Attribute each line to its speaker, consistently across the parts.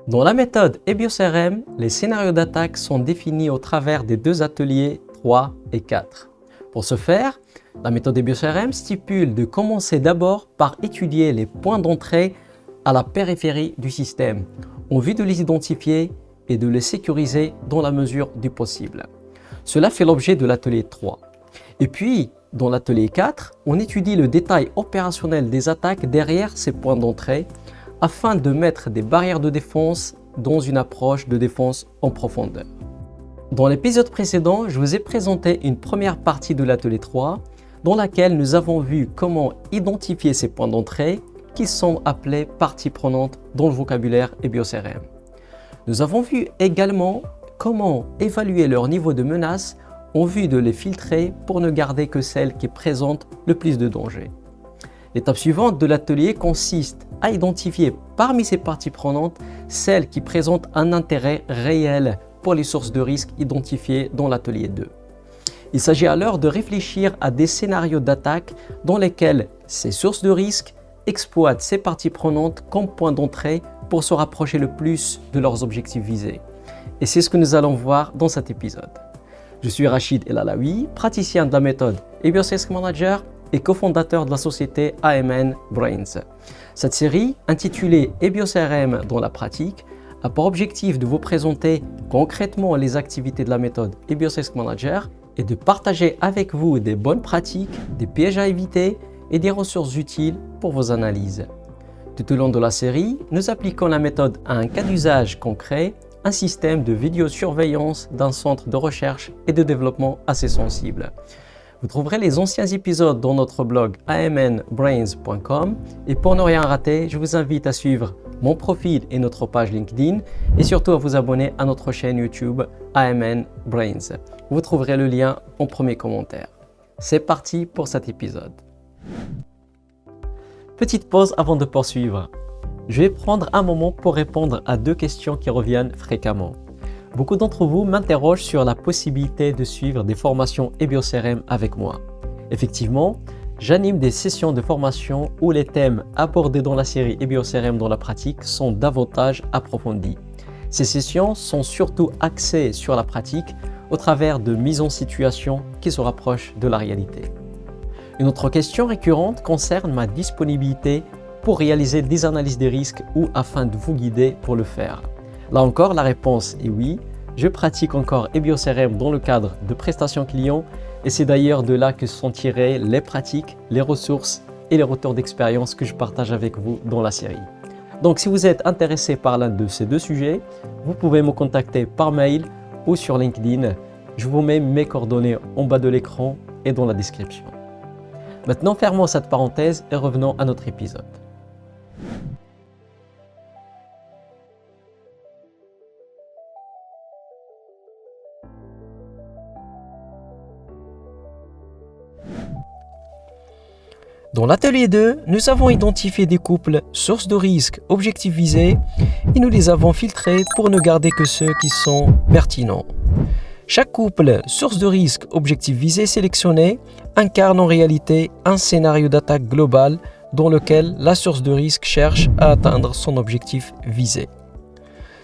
Speaker 1: Dans la méthode EBIOS-RM, les scénarios d'attaque sont définis au travers des deux ateliers 3 et 4. Pour ce faire, la méthode EBIOS-RM stipule de commencer d'abord par étudier les points d'entrée à la périphérie du système, en vue de les identifier et de les sécuriser dans la mesure du possible. Cela fait l'objet de l'atelier 3. Et puis, dans l'atelier 4, on étudie le détail opérationnel des attaques derrière ces points d'entrée afin de mettre des barrières de défense dans une approche de défense en profondeur. Dans l'épisode précédent, je vous ai présenté une première partie de l'atelier 3 dans laquelle nous avons vu comment identifier ces points d'entrée qui sont appelés parties prenantes dans le vocabulaire EBIOS-RM. Nous avons vu également comment évaluer leur niveau de menace en vue de les filtrer pour ne garder que celles qui présentent le plus de danger. L'étape suivante de l'atelier consiste à identifier parmi ces parties prenantes celles qui présentent un intérêt réel pour les sources de risque identifiées dans l'atelier 2. Il s'agit alors de réfléchir à des scénarios d'attaque dans lesquels ces sources de risque exploitent ces parties prenantes comme point d'entrée pour se rapprocher le plus de leurs objectifs visés. Et c'est ce que nous allons voir dans cet épisode. Je suis Rachid El Alaoui, praticien de la méthode EBIOS Risk Manager et cofondateur de la société AMN Brains. Cette série, intitulée EBIOS-RM dans la pratique, a pour objectif de vous présenter concrètement les activités de la méthode EBIOS Risk Manager et de partager avec vous des bonnes pratiques, des pièges à éviter et des ressources utiles pour vos analyses. Tout au long de la série, nous appliquons la méthode à un cas d'usage concret, un système de vidéosurveillance d'un centre de recherche et de développement assez sensible. Vous trouverez les anciens épisodes dans notre blog amnbrains.com et pour ne rien rater, je vous invite à suivre mon profil et notre page LinkedIn et surtout à vous abonner à notre chaîne YouTube AMN Brains. Vous trouverez le lien en premier commentaire. C'est parti pour cet épisode. Petite pause avant de poursuivre. Je vais prendre un moment pour répondre à deux questions qui reviennent fréquemment. Beaucoup d'entre vous m'interrogent sur la possibilité de suivre des formations EBIOS-RM avec moi. Effectivement, j'anime des sessions de formation où les thèmes abordés dans la série EBIOS-RM dans la pratique sont davantage approfondis. Ces sessions sont surtout axées sur la pratique au travers de mises en situation qui se rapprochent de la réalité. Une autre question récurrente concerne ma disponibilité pour réaliser des analyses des risques ou afin de vous guider pour le faire. Là encore, la réponse est oui. Je pratique encore EBIOS-RM dans le cadre de prestations clients et c'est d'ailleurs de là que sont tirées les pratiques, les ressources et les retours d'expérience que je partage avec vous dans la série. Donc si vous êtes intéressé par l'un de ces deux sujets, vous pouvez me contacter par mail ou sur LinkedIn. Je vous mets mes coordonnées en bas de l'écran et dans la description. Maintenant, fermons cette parenthèse et revenons à notre épisode. Dans l'atelier 2, nous avons identifié des couples sources de risque, objectifs visés et nous les avons filtrés pour ne garder que ceux qui sont pertinents. Chaque couple source de risque, objectif visé sélectionné incarne en réalité un scénario d'attaque global dans lequel la source de risque cherche à atteindre son objectif visé.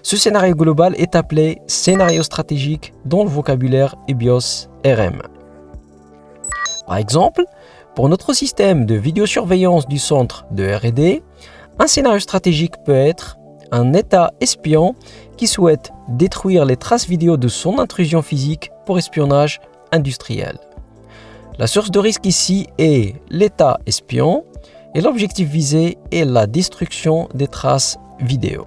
Speaker 1: Ce scénario global est appelé scénario stratégique dans le vocabulaire EBIOS-RM. Par exemple, pour notre système de vidéosurveillance du centre de R&D, un scénario stratégique peut être un État espion qui souhaite détruire les traces vidéo de son intrusion physique pour espionnage industriel. La source de risque ici est l'État espion et l'objectif visé est la destruction des traces vidéo.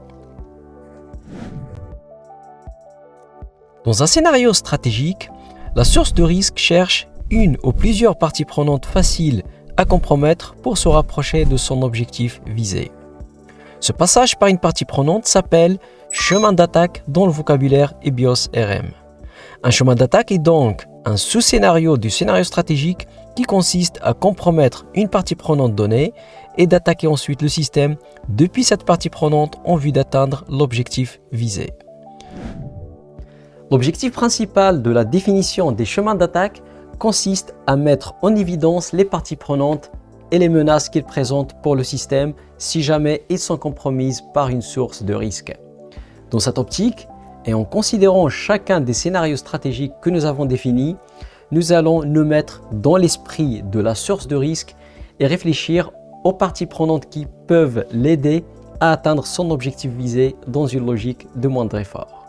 Speaker 1: Dans un scénario stratégique, la source de risque cherche une ou plusieurs parties prenantes faciles à compromettre pour se rapprocher de son objectif visé. Ce passage par une partie prenante s'appelle chemin d'attaque dans le vocabulaire EBIOS-RM. Un chemin d'attaque est donc un sous-scénario du scénario stratégique qui consiste à compromettre une partie prenante donnée et d'attaquer ensuite le système depuis cette partie prenante en vue d'atteindre l'objectif visé. L'objectif principal de la définition des chemins d'attaque consiste à mettre en évidence les parties prenantes et les menaces qu'ils présentent pour le système si jamais ils sont compromises par une source de risque. Dans cette optique, et en considérant chacun des scénarios stratégiques que nous avons définis, nous allons nous mettre dans l'esprit de la source de risque et réfléchir aux parties prenantes qui peuvent l'aider à atteindre son objectif visé dans une logique de moindre effort.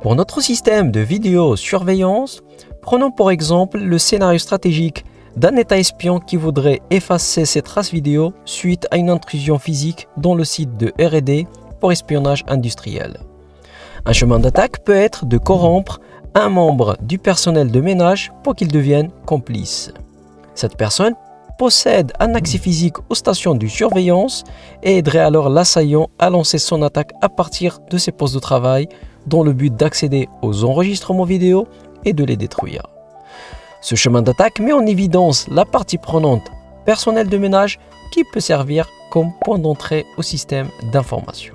Speaker 1: Pour notre système de vidéosurveillance, prenons pour exemple le scénario stratégique d'un État espion qui voudrait effacer ses traces vidéo suite à une intrusion physique dans le site de R&D pour espionnage industriel. Un chemin d'attaque peut être de corrompre un membre du personnel de ménage pour qu'il devienne complice. Cette personne possède un accès physique aux stations de surveillance et aiderait alors l'assaillant à lancer son attaque à partir de ses postes de travail dans le but d'accéder aux enregistrements vidéo et de les détruire. Ce chemin d'attaque met en évidence la partie prenante personnel de ménage qui peut servir comme point d'entrée au système d'information.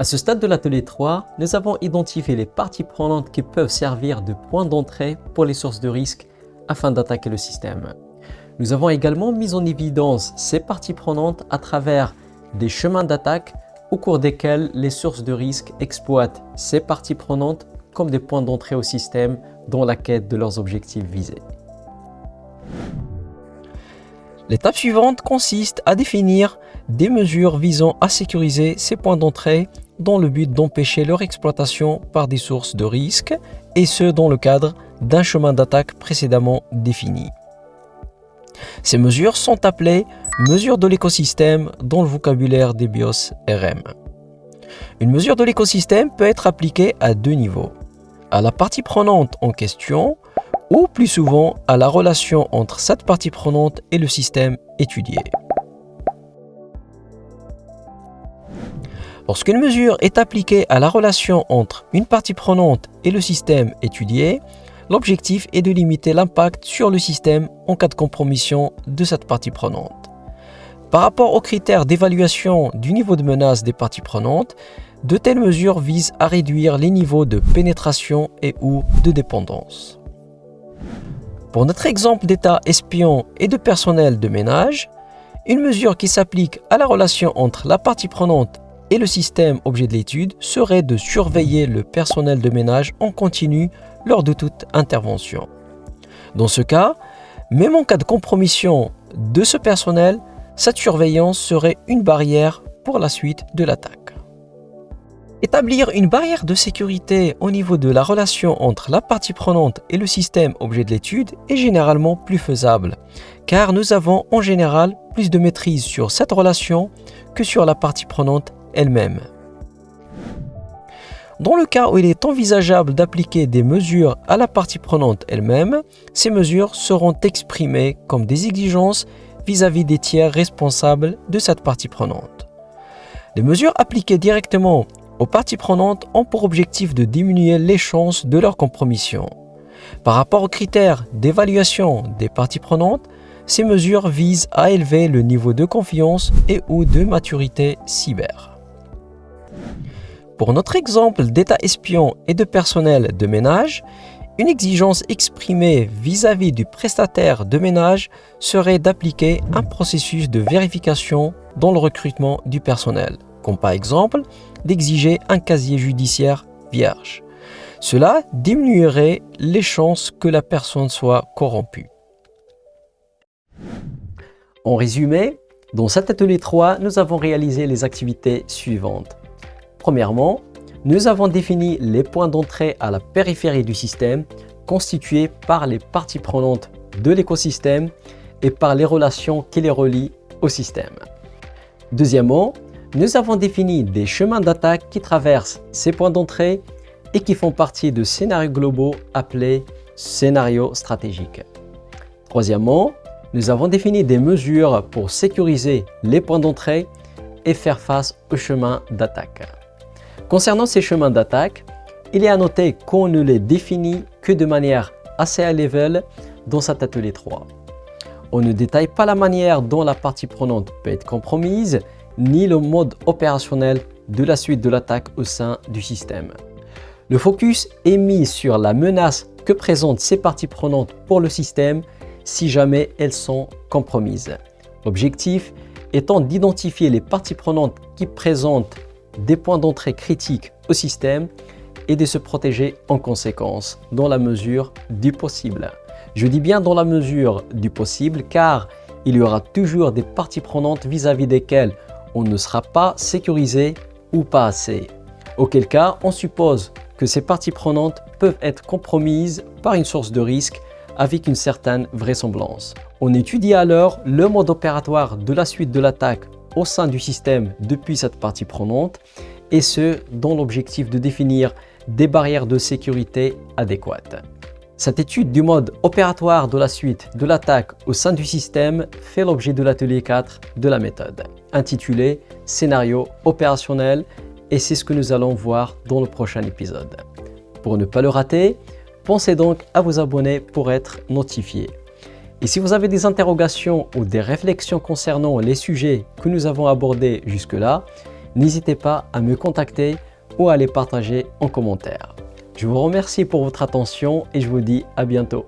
Speaker 1: À ce stade de l'atelier 3, nous avons identifié les parties prenantes qui peuvent servir de point d'entrée pour les sources de risque afin d'attaquer le système. Nous avons également mis en évidence ces parties prenantes à travers des chemins d'attaque au cours desquels les sources de risque exploitent ces parties prenantes comme des points d'entrée au système dans la quête de leurs objectifs visés. L'étape suivante consiste à définir des mesures visant à sécuriser ces points d'entrée dans le but d'empêcher leur exploitation par des sources de risque, et ce dans le cadre d'un chemin d'attaque précédemment défini. Ces mesures sont appelées mesures de l'écosystème dans le vocabulaire des BIOS RM. Une mesure de l'écosystème peut être appliquée à deux niveaux, à la partie prenante en question ou plus souvent à la relation entre cette partie prenante et le système étudié. Lorsqu'une mesure est appliquée à la relation entre une partie prenante et le système étudié, l'objectif est de limiter l'impact sur le système en cas de compromission de cette partie prenante. Par rapport aux critères d'évaluation du niveau de menace des parties prenantes, de telles mesures visent à réduire les niveaux de pénétration et ou de dépendance. Pour notre exemple d'état espion et de personnel de ménage, une mesure qui s'applique à la relation entre la partie prenante et le système objet de l'étude serait de surveiller le personnel de ménage en continu lors de toute intervention. Dans ce cas, même en cas de compromission de ce personnel, cette surveillance serait une barrière pour la suite de l'attaque. Établir une barrière de sécurité au niveau de la relation entre la partie prenante et le système objet de l'étude est généralement plus faisable, car nous avons en général plus de maîtrise sur cette relation que sur la partie prenante elle-même. Dans le cas où il est envisageable d'appliquer des mesures à la partie prenante elle-même, ces mesures seront exprimées comme des exigences vis-à-vis des tiers responsables de cette partie prenante. Les mesures appliquées directement aux parties prenantes ont pour objectif de diminuer les chances de leur compromission. Par rapport aux critères d'évaluation des parties prenantes, ces mesures visent à élever le niveau de confiance et ou de maturité cyber. Pour notre exemple d'état espion et de personnel de ménage, une exigence exprimée vis-à-vis du prestataire de ménage serait d'appliquer un processus de vérification dans le recrutement du personnel, comme par exemple d'exiger un casier judiciaire vierge. Cela diminuerait les chances que la personne soit corrompue. En résumé, dans cet atelier 3, nous avons réalisé les activités suivantes. Premièrement, nous avons défini les points d'entrée à la périphérie du système constitués par les parties prenantes de l'écosystème et par les relations qui les relient au système. Deuxièmement, nous avons défini des chemins d'attaque qui traversent ces points d'entrée et qui font partie de scénarios globaux appelés scénarios stratégiques. Troisièmement, nous avons défini des mesures pour sécuriser les points d'entrée et faire face aux chemins d'attaque. Concernant ces chemins d'attaque, il est à noter qu'on ne les définit que de manière assez high level dans cet atelier 3. On ne détaille pas la manière dont la partie prenante peut être compromise, ni le mode opérationnel de la suite de l'attaque au sein du système. Le focus est mis sur la menace que présentent ces parties prenantes pour le système si jamais elles sont compromises. L'objectif étant d'identifier les parties prenantes qui présentent des points d'entrée critiques au système et de se protéger en conséquence, dans la mesure du possible. Je dis bien dans la mesure du possible car il y aura toujours des parties prenantes vis-à-vis desquelles on ne sera pas sécurisé ou pas assez. Auquel cas, on suppose que ces parties prenantes peuvent être compromises par une source de risque avec une certaine vraisemblance. On étudie alors le mode opératoire de la suite de l'attaque au sein du système depuis cette partie prenante et ce, dans l'objectif de définir des barrières de sécurité adéquates. Cette étude du mode opératoire de la suite de l'attaque au sein du système fait l'objet de l'atelier 4 de la méthode, intitulé « Scénario opérationnel » et c'est ce que nous allons voir dans le prochain épisode. Pour ne pas le rater, pensez donc à vous abonner pour être notifié. Et si vous avez des interrogations ou des réflexions concernant les sujets que nous avons abordés jusque-là, n'hésitez pas à me contacter ou à les partager en commentaire. Je vous remercie pour votre attention et je vous dis à bientôt.